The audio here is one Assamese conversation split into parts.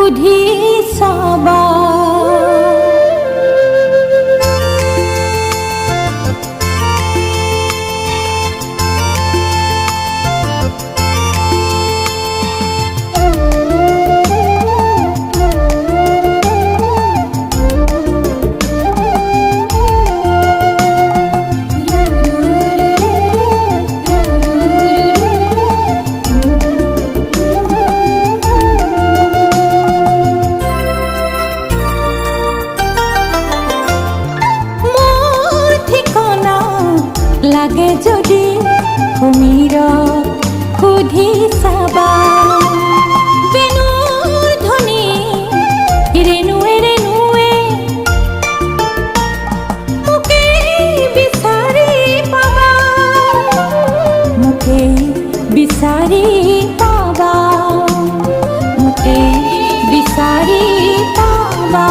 সুধি চাবা। লাগে যদি কুমিৰ সুধি চাবা। বেণুৰ ধ্বনি ৰেণুৱে ৰেণুৱে মোকে বিচাৰি পাবা, মোকে বিচাৰি পাবা, মোকে বিচাৰি পাবা।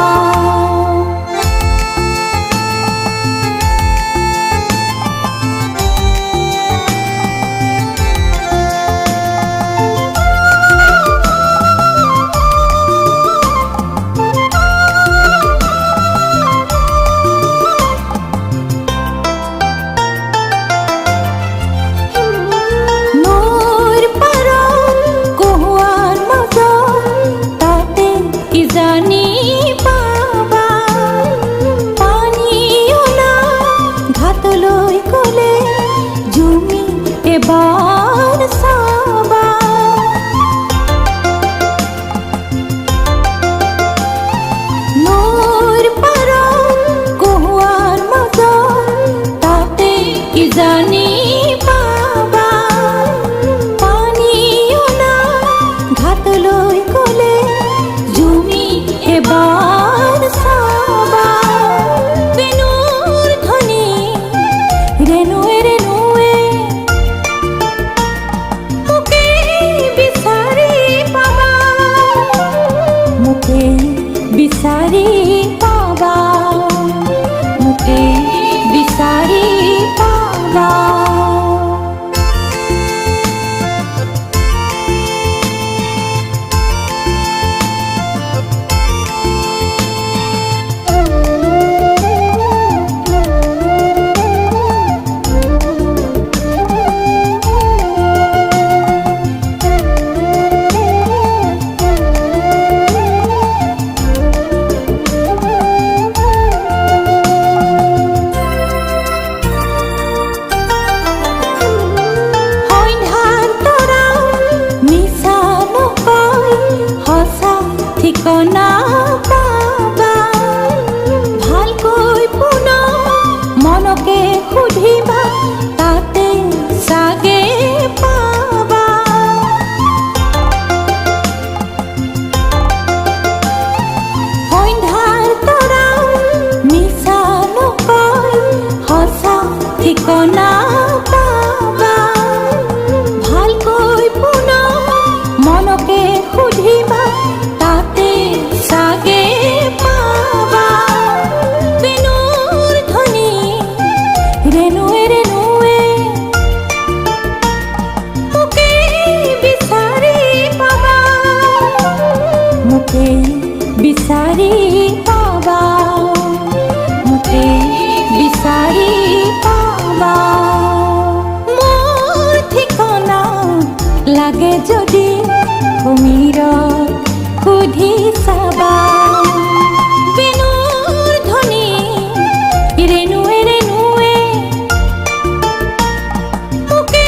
এবাৰ চাবা নৈৰ পাৰ কহুৱাৰ মাজত তাতে কিজানি পাবা। পানী অনা ঘাটলৈ গলে জুমি এবাৰ চাবা। বেণুৰ ধ্বনি ৰেণুৱে ৰেণুৱে বিচাৰি পাবা, মোকে বিচাৰি পাবা। ঠিকনা পাবা ভালকৈ পুনৰ মনকে সুধিবা, তাতে চাগে পাবা। সন্ধ্যাৰ তৰা মিছা নকয় সঁচা ঠিকনা পাবা। ভালকৈ পুনৰ মনকে সুধিবা, তাতে চাগে পাবা। বেণুৰ ধ্বনি ৰেণুৱে ৰেণুৱে মোকে বিচাৰি পাবা, মোকে বিচাৰি পাবা, মোকে বিচাৰি পাবা। মোৰ ঠিকনা লাগে যদি কুমিৰক সুধি চাবা। বেণুৰ ধ্বনি ৰেণুৱে ৰেণুৱে মোকে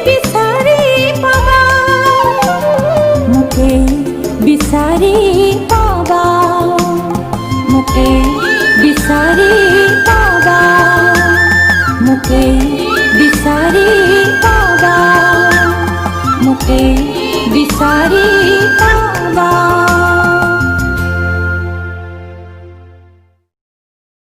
বিচাৰি পাবা, মোকে বিচাৰি পাবা, মোকে বিচাৰি পাবা, মোকে বিচাৰি পাবা, মোকে বিচাৰি